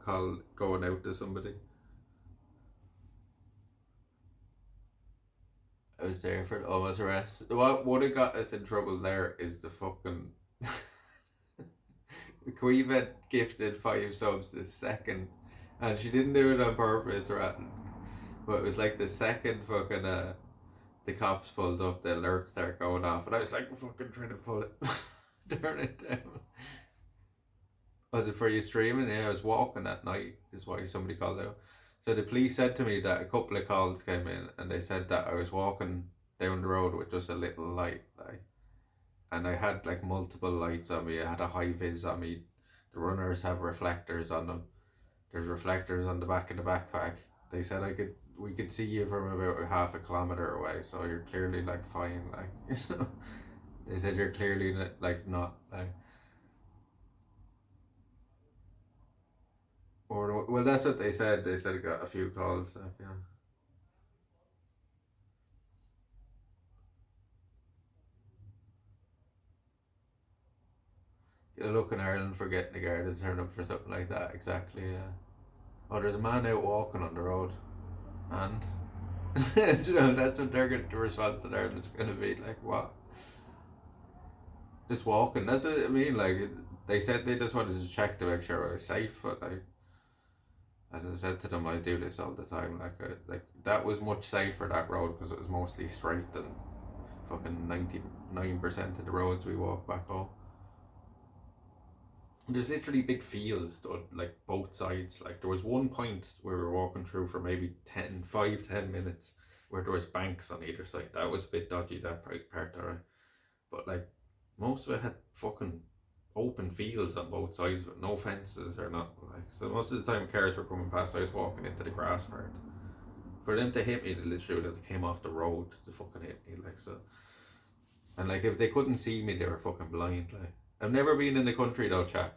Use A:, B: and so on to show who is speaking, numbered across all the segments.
A: call going out to somebody. I was there for the almost arrest. What would have got us in trouble there is the fucking Queen had gifted 5 subs the second, and she didn't do it on purpose or anything, but it was like the second fucking the cops pulled up, the alert started going off, and I was like fucking trying to pull it, turn it down. Was it for you streaming? Yeah, I was walking at night, is why somebody called out. So the police said to me that a couple of calls came in, and they said that I was walking down the road with just a little light, like, and I had like multiple lights on me. I had a high vis on me. The runners have reflectors on them. There's reflectors on the back of the backpack. They said we could see you from about half a kilometer away, so you're clearly like fine, like you know. They said you're clearly like not like. Or well, that's what they said. They said I got a few calls. Like, yeah. Get a look in Ireland for getting the guard to turn up for something like that. Exactly. Yeah. Oh, there's a man out walking on the road, and you know that's what they're going. The response in Ireland is going to be like, what? Just walking. That's what I mean. Like they said they just wanted to check to make sure I was safe, but like as I said to them, I do this all the time. Like that was much safer that road because it was mostly straight than fucking 99% of the roads we walk back home. There's literally big fields to, like both sides. Like there was one point where we were walking through for maybe 5 10 minutes where there was banks on either side. That was a bit dodgy, that part there. But like most of it had fucking open fields on both sides with no fences or nothing. Like so most of the time cars were coming past, I was walking into the grass part. For them to hit me, they literally would have came off the road to fucking hit me, like so. And like if they couldn't see me, they were fucking blind. Like I've never been in the country though, chat,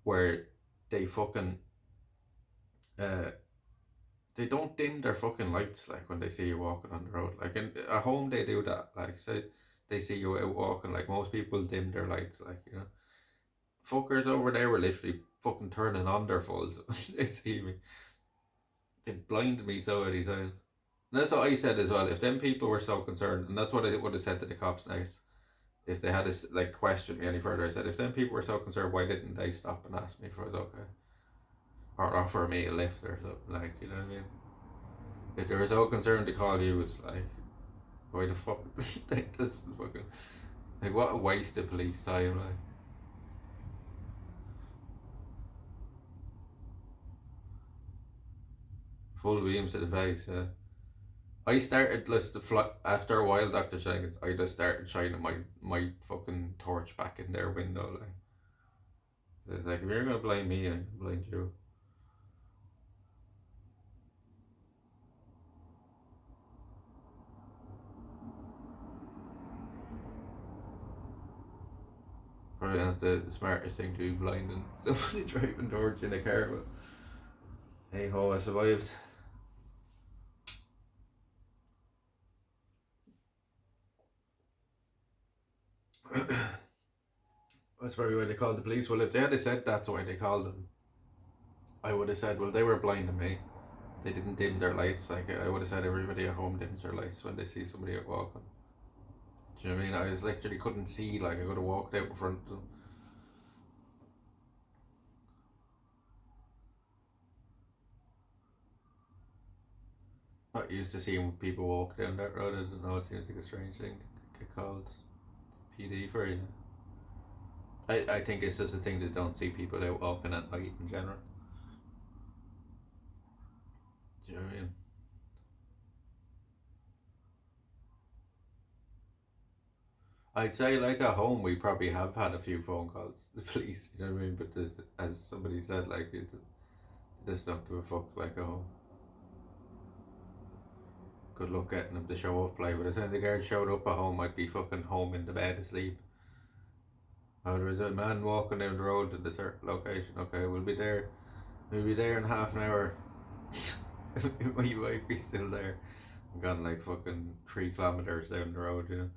A: where they fucking uh they don't dim their fucking lights like when they see you walking on the road. Like at home they do that. Like say they see you out walking, like most people dim their lights, like you know. Fuckers over there were literally fucking turning on their phones. They see me. They blinded me so many times. And that's what I said as well. If them people were so concerned, and that's what I would have said to the cops next, if they had like questioned me any further, I said, if them people were so concerned, why didn't they stop and ask me if I was okay, or offer me a lift or something, like you know what I mean? If they were so concerned to call you, it's like, why the fuck? They just fucking like what a waste of police time, like. Full beams to the face, yeah. I started just to fly after a while, Doctor Jenkins. I just started shining my fucking torch back in their window, like. It's like if you're gonna blame me, I can blame you. Probably not the smartest thing to be blinding somebody driving towards you in a car, but hey ho, I survived. That's probably why they called the police. Well, if they had said that's why they called them, I would have said, well, they were blinding me. They didn't dim their lights. Like I would have said, everybody at home dims their lights when they see somebody out walking. Do you know what I mean? I was literally couldn't see. Like I could have walked out in front of them. Not used to seeing people walk down that road. I don't know. It seems like a strange thing to get called PD for you. I think it's just a thing that don't see people out walking at night in general. Do you know what I mean? I'd say like at home we probably have had a few phone calls to the police. You know what I mean? But as somebody said, like it just don't give a fuck like at home. Good luck getting them to show up. Like by the time the guard showed up at home, I'd be fucking home in the bed asleep. Oh, there was a man walking down the road at a certain location. Okay, we'll be there. We'll be there in half an hour. You might be still there. I'm gone like fucking 3 kilometers down the road, you know.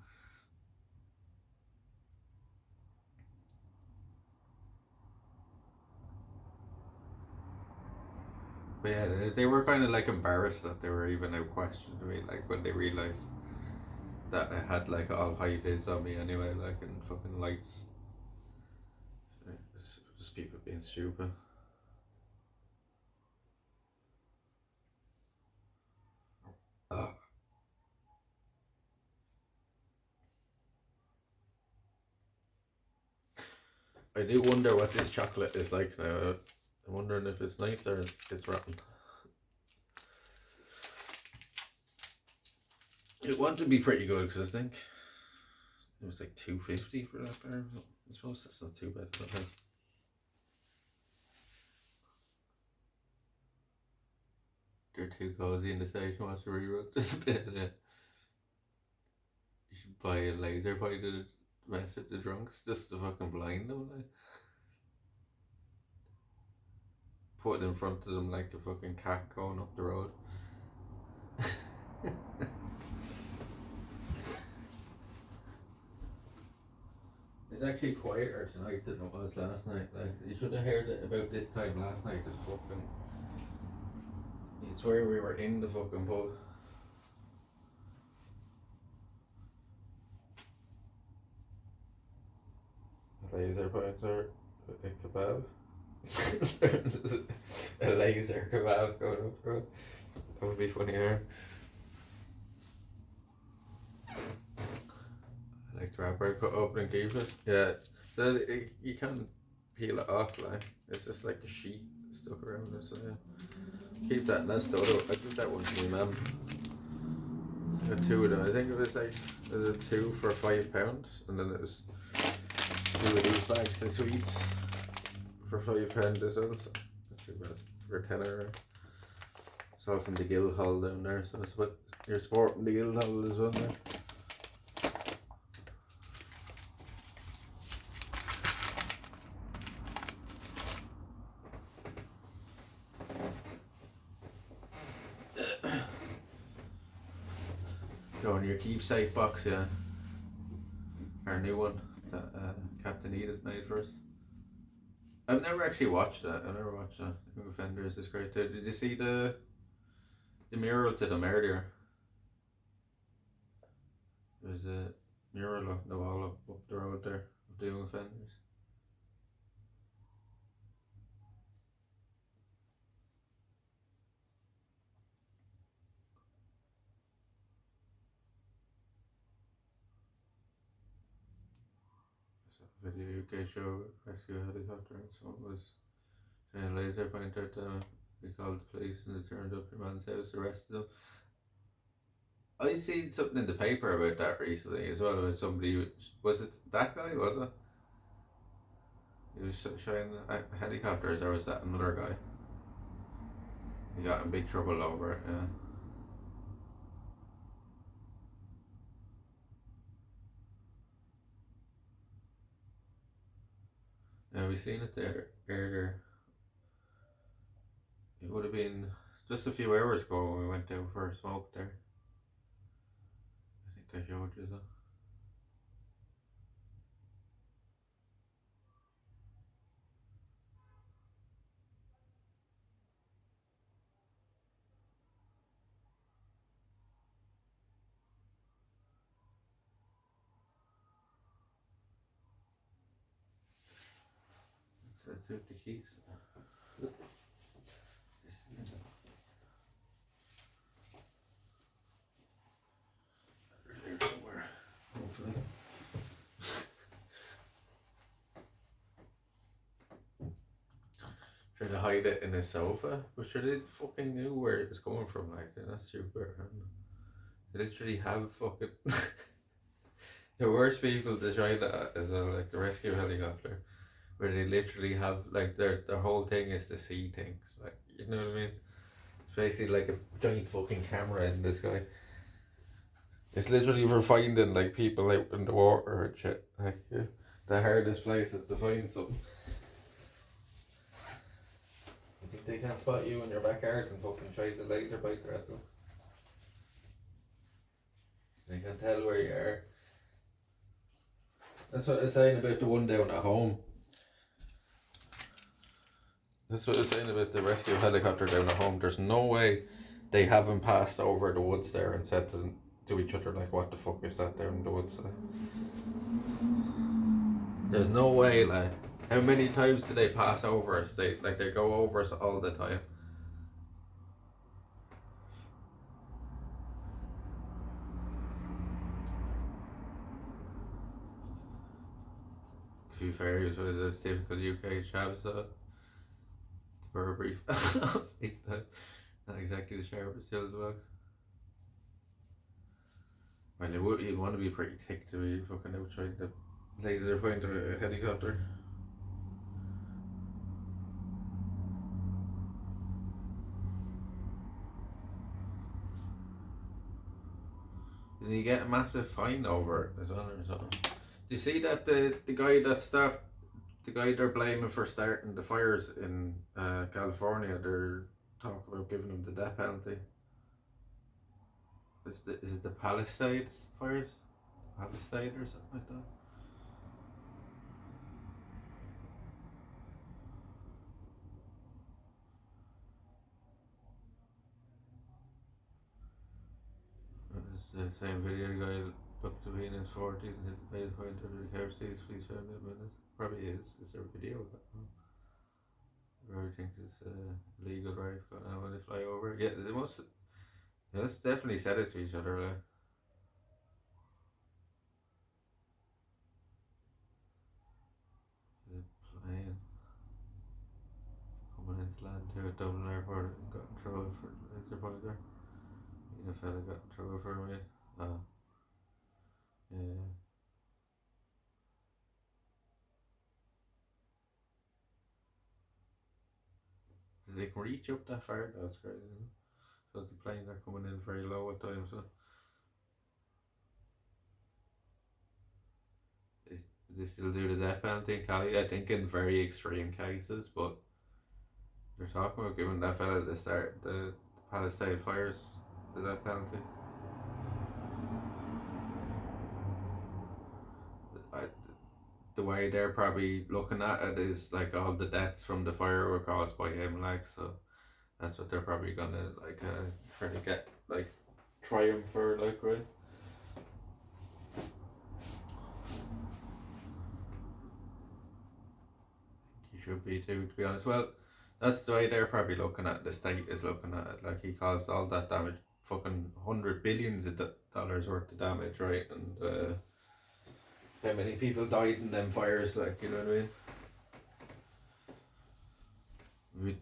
A: But yeah, they were kind of like embarrassed that they were even out questioning me, like when they realised that I had like all high vis on me anyway, like and fucking lights. Just people being stupid. I do wonder what this chocolate is like now. I'm wondering if it's nice or it's rotten. It want to be pretty good because I think it was like 250 for that bar. I suppose that's not too bad. But they're too cozy in the station watch the reruns. Just a bit. You should buy a laser pointed mess at the drunks just to fucking blind them. Like put it in front of them like a fucking cat going up the road. It's actually quieter tonight than it was last night. Like you should have heard it about this time last night. It's fucking. It's where we were in the fucking pub. A laser pointer, a kebab. A laser kebab going up the road. That would be funnier. I like to wrap it, cut up and keep it. Yeah, so you can't peel it off. Like it's just like a sheet stuck around it. So yeah, keep that. And that's the other. I give that one to my mum. I got two of them. I think it was like it was a two for £5, and then it was two of these bags of sweets for £5 as well. So that's too bad for a tenner. It's all from the Guildhall down there, so it's what you're sporting the Guildhall as well there. Go in your keepsake box, yeah. Our new one that Captain Edith made for us. I've never actually watched that. I've never watched that. I think Offenders is great too. Did you see the mural to the murder? There's a mural on the wall up the road there of the young offenders. So video UK show rescue helicopter and someone was saying a laser pointer at them. We called the police and they turned up your man's house, arrested him. I seen something in the paper about that recently as well. About somebody, was it that guy? Was it? He was showing helicopters, or was that another guy? He got in big trouble over it. Yeah. Yeah, we seen it there earlier. It would have been just a few hours ago when we went out for a smoke there. I think I showed you that. So I took the keys. They're there somewhere, hopefully. Trying to hide it in his sofa, but sure they fucking knew where it was coming from. Like that's stupid. They literally have fucking the worst people to try that as well, like the rescue helicopter, where they literally have like their whole thing is to see things. Like you know what I mean? It's basically like a giant fucking camera in the sky. It's literally for finding like people out in the water and shit. Like yeah, the hardest places to find something. You think they can't spot you in your backyard and fucking try the laser pointer at them? They can tell where you are. That's what I was saying about the one down at home. That's what I was saying about the rescue helicopter down at home. There's no way they haven't passed over the woods there and said to each other, like, what the fuck is that down in the woods? Like, there's no way, like, how many times do they pass over us? They go over us all the time. To be fair, it was a typical UK chavs, for a brief. Not exactly the sharpest hill box. Well, you'd want to be pretty thick to be fucking out trying to laser point a helicopter. Did he get a massive fine over it as well or something? Do you see that the guy that stopped, the guy they're blaming for starting the fires in California, they're talking about giving him the death penalty? Is it the Palisade fires? Palisade or something like that? It's the same video. The guy looked to be in his 40s and hit the base point under the couch seats. Please show me a minute. Probably is. Is there a video of that? I think it's legal drive going on when they fly over. Yeah, they must. They must definitely said it to each other. Like. The plane coming into land too at Dublin Airport and got in trouble for the laser pointer. You know, fella got in trouble for me. Oh, yeah. They can reach up that far. That's crazy. Isn't it? So the planes are coming in very low at times. So they still do the death penalty in Cali. I think in very extreme cases, but they're talking about giving that fella the start the Palisade fires the death penalty. I, the way they're probably looking at it is like all the deaths from the fire were caused by him, like, so that's what they're probably gonna like try to get like triumph for, like, right. You should be too, to be honest. Well, that's the way they're probably looking at it. The state is looking at it, like, he caused all that damage, fucking 100 billions of dollars worth of damage, right? And how many people died in them fires, like, you know what I mean? We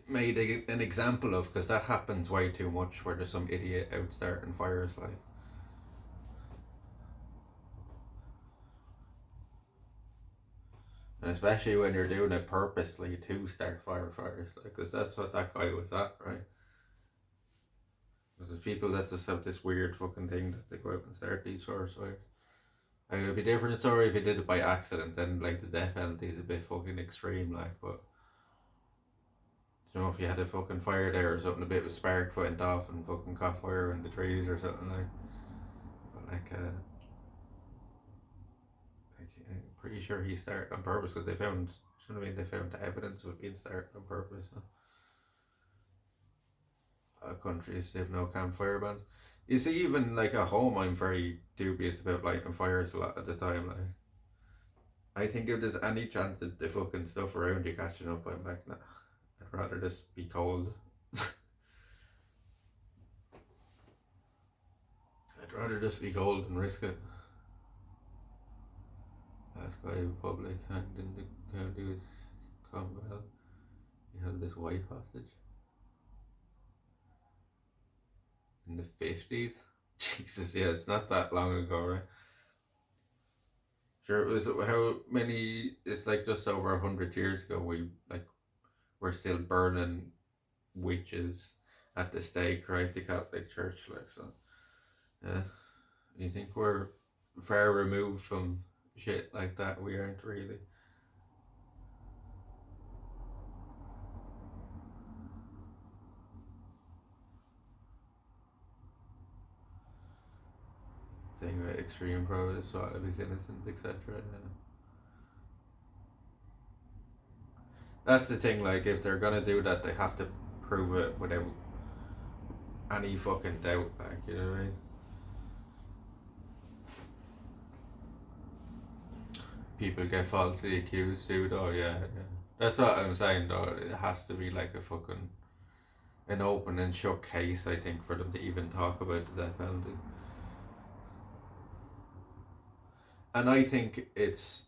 A: made an example of, because that happens way too much, where there's some idiot out starting fires, like. And especially when you're doing it purposely to start fires, like, because that's what that guy was at, right? There's people that just have this weird fucking thing that they go out and start these forest fires. Like, it'd be a different story if he did it by accident, then, like, the death penalty is a bit fucking extreme, like, but you know, if you had a fucking fire there or something, a bit of a spark went off and fucking caught fire in the trees or something, like, but I'm pretty sure he started on purpose, because they found, you know what I mean, they found the evidence of it being started on purpose. So. Countries have no campfire bans. You see, even like at home, I'm very dubious about lighting fires a lot of the time. Like, I think if there's any chance of the fucking stuff around you catching up, I'm like, nah, I'd rather just be cold. I'd rather just be cold and risk it. Last guy in public hanged in the county was Cromwell. He held this wife hostage in the 50s. Jesus, yeah, it's not that long ago, right? Sure, it was how many? It's like just over 100 years ago. We're still burning witches at the stake, right? The Catholic Church, like, so. Yeah, you think we're far removed from shit like that? We aren't really. Saying about extreme protest, so if he's innocent, etc. Yeah. That's the thing. Like, if they're gonna do that, they have to prove it without any fucking doubt. Like, you know what I mean? People get falsely accused too, though. Yeah, yeah. That's what I'm saying, though. It has to be like a fucking an open and shut case, I think, for them to even talk about the death penalty. And I think it's,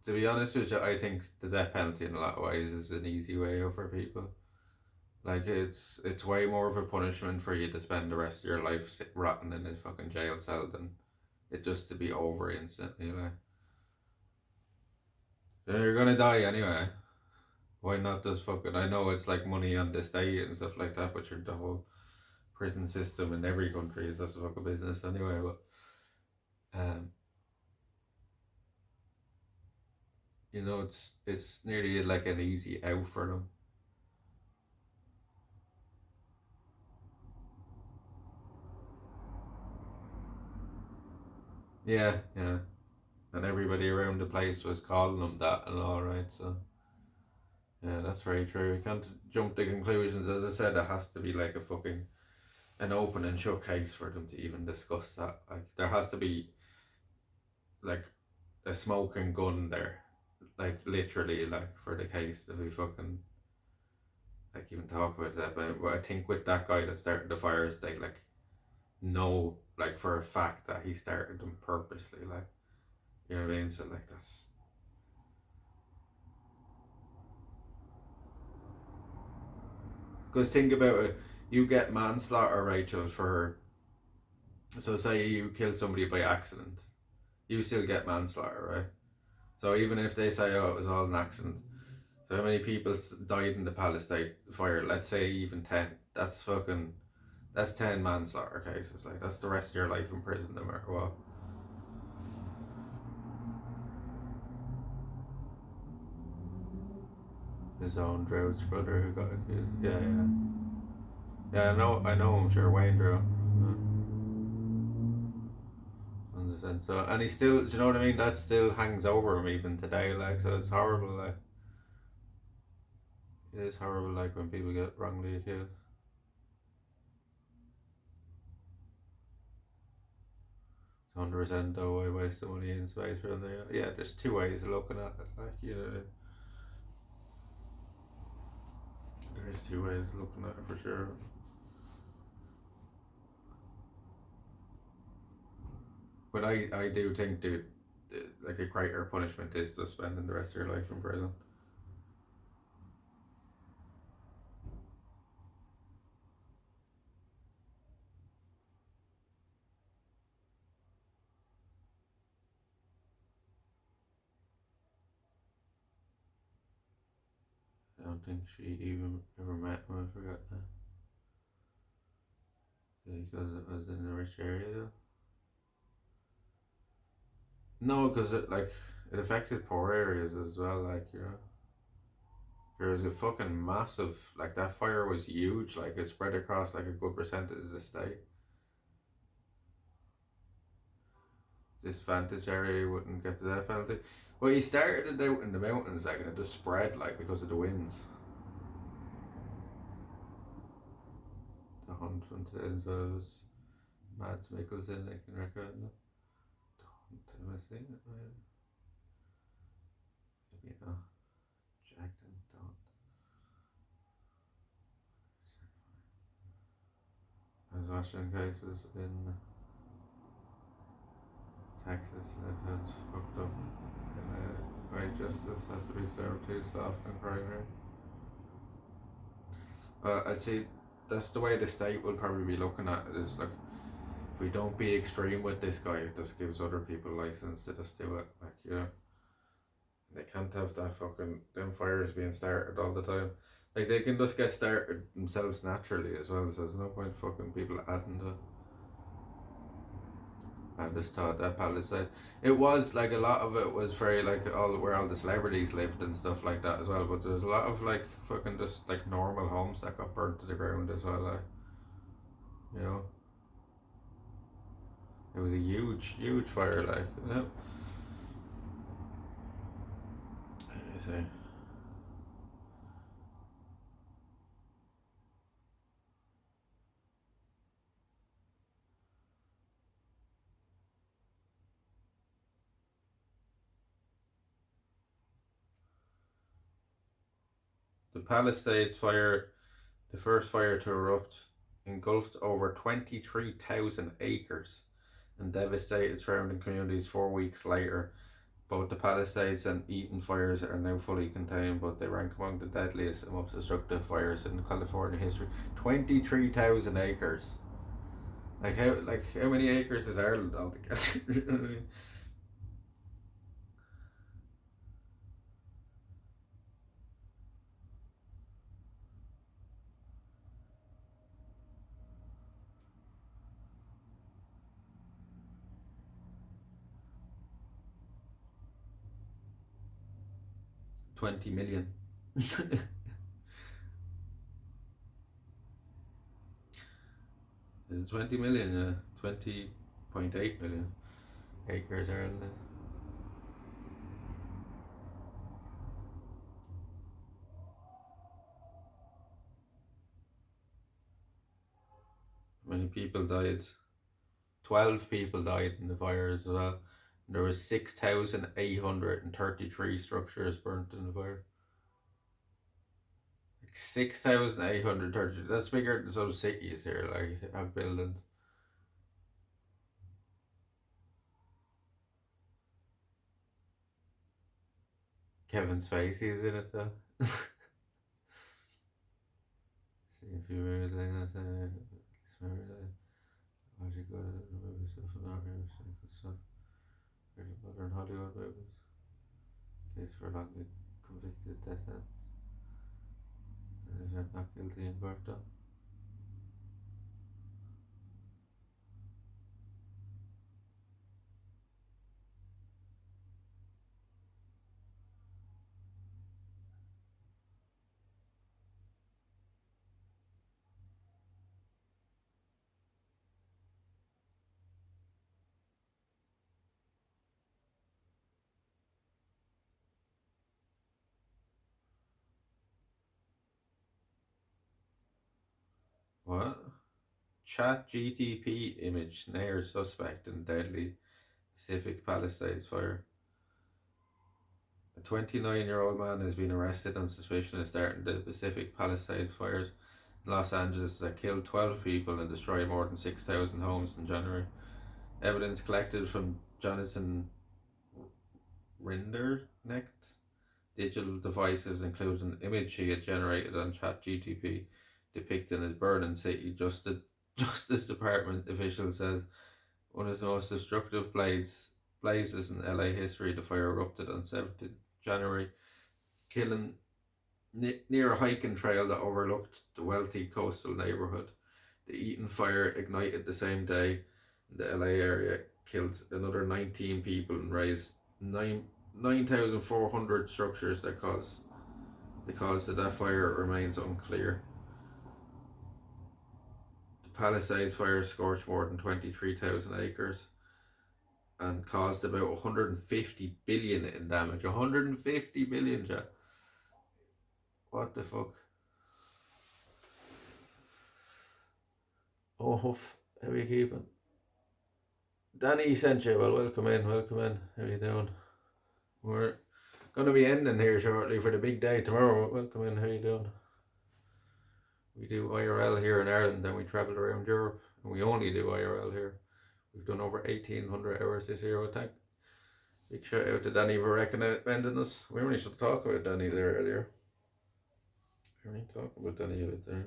A: to be honest with you, I think the death penalty in a lot of ways is an easy way out for people. Like, it's way more of a punishment for you to spend the rest of your life rotting in a fucking jail cell than it just to be over instantly. Like, you're gonna die anyway. Why not just fucking? I know it's like money on the state and stuff like that, but the whole prison system in every country is just a fucking business anyway. But um, you know, it's nearly like an easy out for them. Yeah, yeah. And everybody around the place was calling them that and all right. So yeah, that's very true. You can't jump to conclusions. As I said, it has to be like a fucking an open and shut case for them to even discuss that. Like, there has to be like a smoking gun there, like literally, like for the case to be fucking like even talk about that. But I think with that guy that started the fires, they like know like for a fact that he started them purposely. Like, you know what I mean? So like that's because think about it. You get manslaughter, Rachel, for so say you kill somebody by accident, you still get manslaughter, right? So even if they say, oh, it was all an accident, so how many people died in the Palestine fire? Let's say even 10. That's fucking, that's 10 manslaughter cases. Like, that's the rest of your life in prison, no matter what. His own Droud's brother who got accused. Yeah, yeah. Yeah, I know him, sure, Wayne Drew. Understand. So, and he still, do you know what I mean? That still hangs over him even today, like, so it's horrible, like. It is horrible, like, when people get wrongly accused. 100% though, I waste the money in space around there. Yeah, there's two ways of looking at it, like, you know, there's two ways of looking at it for sure. But I do think, dude, like a greater punishment is just spending the rest of your life in prison. I don't think she even ever met him, I forgot that. Because it was in a rich area though. No, because it, like, it affected poor areas as well, like, you know. There was a fucking massive, like, that fire was huge, like, it spread across, like, a good percentage of the state. Disadvantaged area wouldn't get the death penalty. Well, he started it out in the mountains, like, and it just spread, like, because of the winds. The hunt until so it was Mads Mikkelsen, I can recommend it. Have I seen it? Maybe not. Jackson, don't. I was watching cases in Texas and it has hooked up. And right justice has to be served too soft and primary. I'd say that's the way the state will probably be looking at it. Is like, if we don't be extreme with this guy, it just gives other people license to just do it. Like, you know, they can't have that fucking them fires being started all the time. Like, they can just get started themselves naturally as well. So there's no point fucking people adding to. I just thought that Palisade. It was like a lot of it was very like all where all the celebrities lived and stuff like that as well. But there's a lot of like fucking just like normal homes that got burnt to the ground as well. Like, you know, it was a huge, huge fire. Like, you know. I say. The Palisades fire, the first fire to erupt, engulfed over 23,000 acres and devastated surrounding communities 4 weeks later. Both the Palisades and Eaton fires are now fully contained, but they rank among the deadliest and most destructive fires in California history. 23,000 acres. How many acres is Ireland altogether? You know what I mean? 20 million. Is it 20 million? Yeah, 20.8 million acres Ireland. Many people died. 12 people died in the fires as well. There was 6,833 structures burnt in the fire. 6,830. That's bigger than some cities here, like have buildings. Kevin Spacey is in it though. See if you remember that. How'd you go to movie stuff and not really stuff? Really modern Hollywood movies. Case for wrongly convicted death sentence. And if you're not guilty in court though. What? Chat GTP image snares suspect in deadly Pacific Palisades fire. A 29-year-old man has been arrested on suspicion of starting the Pacific Palisades fires in Los Angeles that killed 12 people and destroyed more than 6,000 homes in January. Evidence collected from Jonathan Rinderknecht's digital devices include an image he had generated on ChatGTP depicting a burning city. Justice Department officials said one of the most destructive blazes in LA history. The fire erupted on 7th January, killing near a hiking trail that overlooked the wealthy coastal neighborhood. The Eaton fire ignited the same day in the LA area, killed another 19 people and razed 9,400 structures. The cause of that fire remains unclear. The Palisades fire scorched more than 23,000 acres and caused about 150 billion in damage. 150 billion, Jack. What the fuck? Oh, Huff, how are you keeping? Danny sent you. Well, welcome in, welcome in. How you doing? We're going to be ending here shortly for the big day tomorrow. Welcome in, how you doing? We do IRL here in Ireland, then we travel around Europe, and we only do IRL here. We've done over 1,800 hours this year, I think. Big shout out to Danny for recommending us. We only should talk about Danny there earlier. We only talked about Danny a bit there.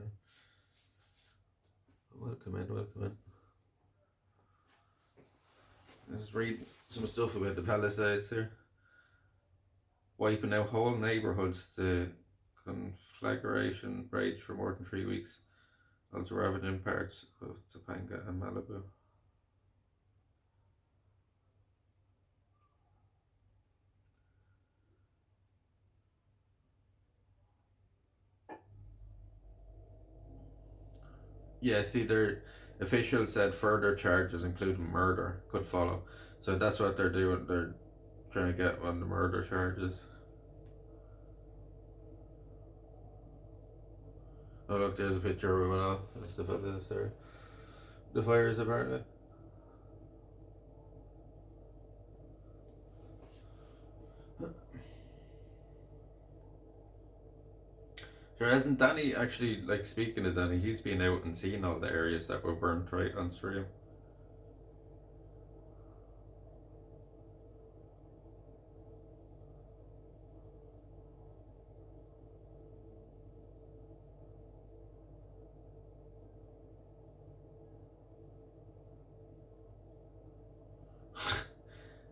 A: Welcome in, welcome in. Let's read some stuff about the Palisades here. Wiping out whole neighbourhoods. The conflagration raged for more than 3 weeks, also ravaging parts of Topanga and Malibu. Yeah, see, their officials said further charges, including murder, could follow. So that's what they're doing. They're trying to get on the murder charges. Oh look, there's a picture of it off. That's the fellas there. The fires apparently. There hasn't Danny actually, like, speaking of Danny, he's been out and seen all the areas that were burnt, right, on stream.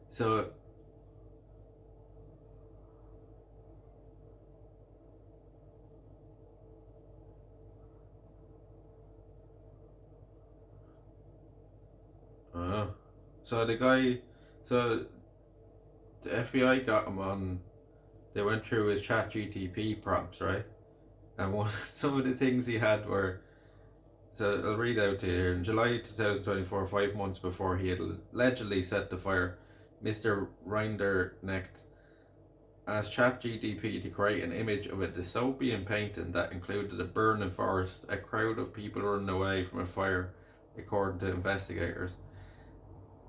A: So, uh, so the guy, so the FBI got him on. They went through his chat GTP prompts, right? And one some of the things he had were, so I'll read out to you here. In July 2024, 5 months before he had allegedly set the fire, Mr. Rinderknecht asked ChatGTP to create an image of a dystopian painting that included a burning forest, a crowd of people running away from a fire, according to investigators.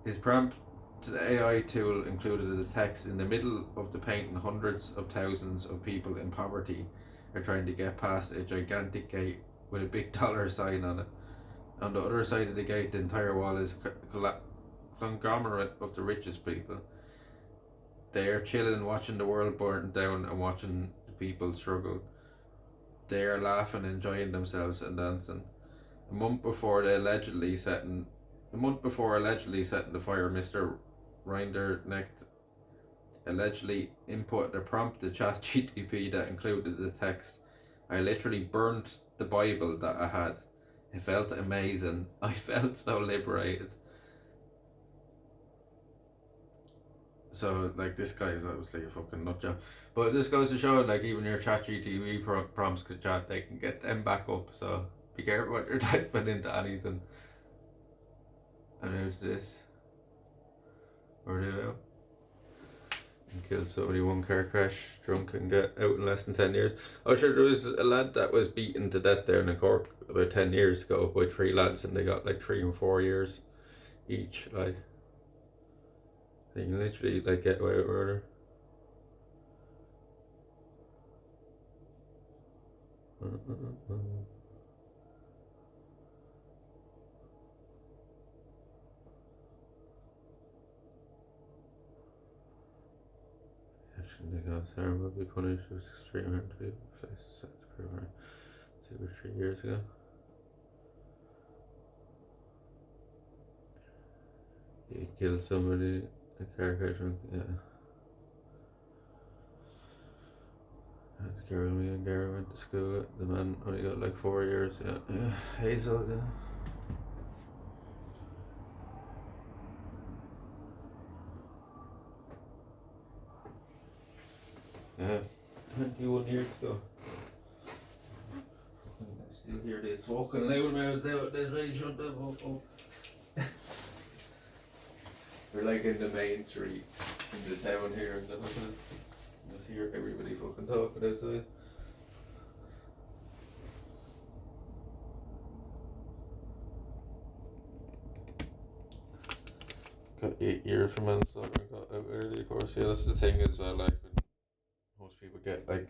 A: His prompt to the AI tool included a text in the middle of the painting: hundreds of thousands of people in poverty are trying to get past a gigantic gate with a big dollar sign on it. On the other side of the gate, the entire wall is a conglomerate of the richest people. They are chilling, watching the world burn down and watching the people struggle. They are laughing, enjoying themselves, and dancing. A month before allegedly setting the fire, Mr. Rinderknecht allegedly input a prompt to ChatGPT that included the text: "I literally burnt the Bible that I had. It felt amazing. I felt so liberated." So, like, this guy is obviously a fucking nutjob. But this goes to show, like, even your ChatGPT prompts could chat, they can get them back up. So be careful what you're typing into Annie's. And there's this. Or do and kill somebody, one car crash, drunk, and get out in less than 10 years. Oh, sure, there was a lad that was beaten to death there in Cork about 10 years ago by 3 lads, and they got like 3 and 4 years each. Like, you can literally, like, get away with murder. Action they got there will be punished with extreme harm to be faced such criminal 2 or 3 years ago. He killed somebody, a car crash, yeah. The girl me and Gary went to school with. The man only got like 4 years, yeah. Hazel, yeah. Yeah, 21 years ago. I still hear this fucking loud mouths out this way, shut the fuck up. We're like in the main street in the town here, and just hear everybody fucking talking outside. Got 8 years for manslaughter and got out early, of course. Yeah, that's the thing as well, like, when most people get, like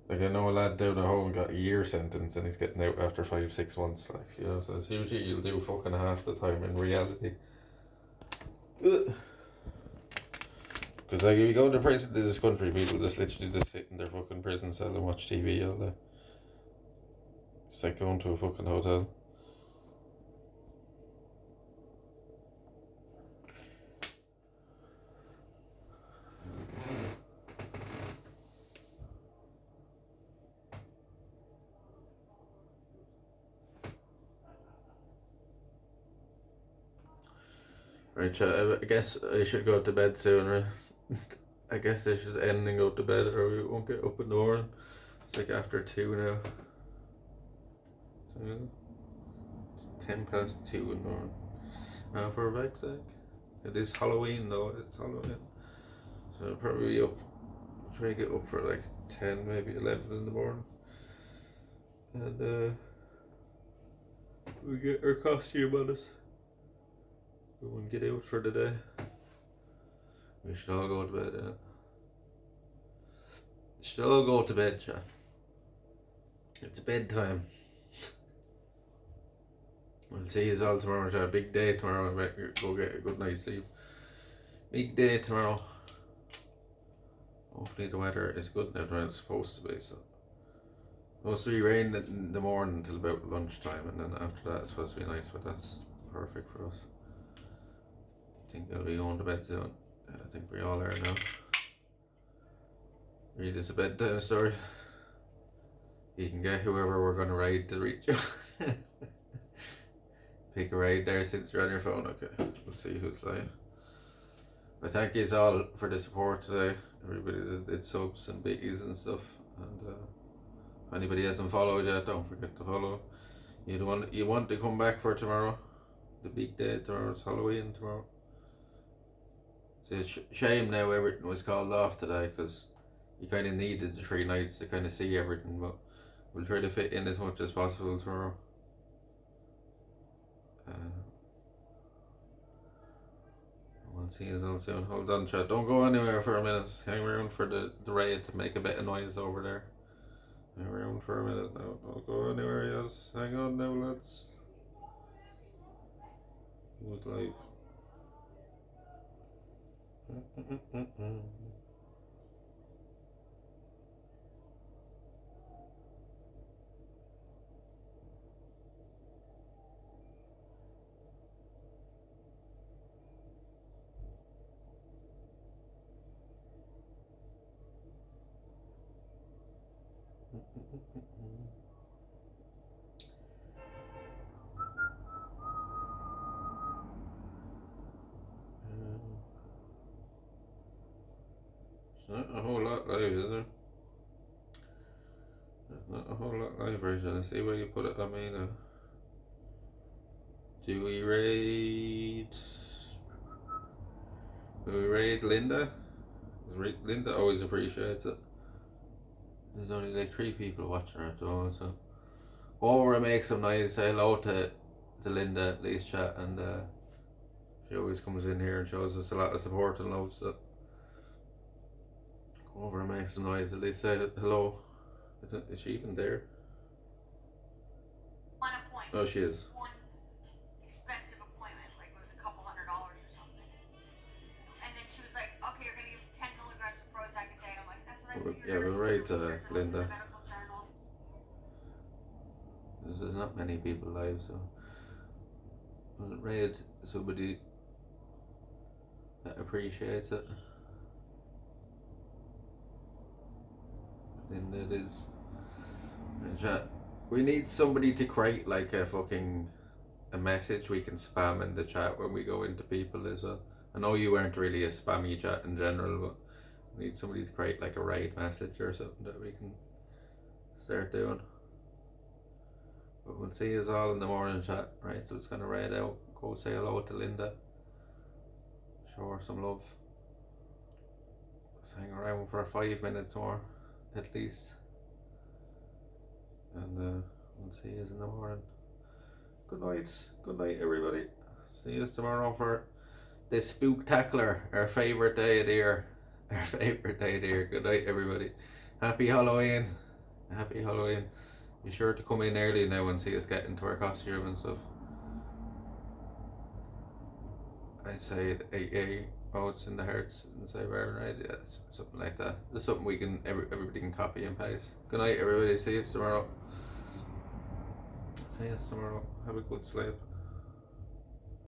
A: I know a lad down at home got a year sentence and he's getting out after 5-6 months, like, so it's usually you'll do fucking half the time in reality. Because, like, if you go to prison in this country, people just literally just sit in their fucking prison cell and watch TV all day. It's like going to a fucking hotel. Right, I guess I should go to bed soon, right? I guess I should end and go to bed, or we won't get up in the morning. It's like after 2 now. So, 2:10 in the morning. For a fact sake. It is Halloween though, it's Halloween. So I'll probably be up, try to get up for like 10, maybe 11 in the morning. And we get our costume on us. We won't get out for the day. We should all go to bed, yeah. Should all go to bed, chat. It's bedtime. We'll see you all tomorrow. It's a big day tomorrow. Go get a good night's sleep. Big day tomorrow. Hopefully the weather is good now when it's supposed to be. So supposed to be rain in the morning until about lunchtime, and then after that it's supposed to be nice. But that's perfect for us. I think I'll be going to bed soon. I think we all are now. Read us a bedtime story. You can get whoever we're going to ride to reach you. Pick a ride there since you're on your phone. Okay, we'll see who's live. But thank you all for the support today. Everybody that did subs and biggies and stuff. And if anybody hasn't followed yet, don't forget to follow. You want to come back for tomorrow, the big day tomorrow. It's Halloween tomorrow. It's a shame now everything was called off today, because you kind of needed the 3 nights to kind of see everything. But we'll try to fit in as much as possible tomorrow. We'll see you all soon. Hold on, chat. Don't go anywhere for a minute. Hang around for the raid to make a bit of noise over there. Hang around for a minute now. Don't go anywhere else. Hang on now, lads. Who's live? Not a whole lot live, is there? There's not a whole lot live version. I see where you put it. I mean, do we raid? Do we raid Linda? Linda always appreciates it. There's only like 3 people watching her at the moment, so over and make some noise. Say hello to Linda at least, chat, and she always comes in here and shows us a lot of support and love. So go over and make some noise. At least say hello. Is she even there?
B: One appointment.
A: Oh, she is.
B: One expensive appointment, like it was a couple $100 or something. And then she was like, "Okay, you're gonna give 10 milligrams of Prozac a day." I'm like, "That's what I figured."
A: Yeah, we'll raid Linda.
B: Medical journals.
A: There's not many people live, so we'll raid somebody that appreciates it. Then it is. Chat. We need somebody to create like a message we can spam in the chat when we go into people as well. I know you aren't really a spammy chat in general, but we need somebody to create like a raid message or something that we can start doing. But we'll see us all in the morning, chat. Right, so it's gonna raid out. Go say hello to Linda. Show her some love. Just hang around for 5 minutes more, at least. And we'll see you in the morning. Good night everybody. See you tomorrow for the spooktacular, our favourite day of the year. Our favourite day of the year. Good night everybody. Happy Halloween. Happy Halloween. Be sure to come in early now and see us get into our costume and stuff. I say 8 votes in the hearts and say where, right? Yeah, something like that. There's something we can everybody can copy and paste. Good night everybody. See you tomorrow. See you tomorrow. Have a good sleep.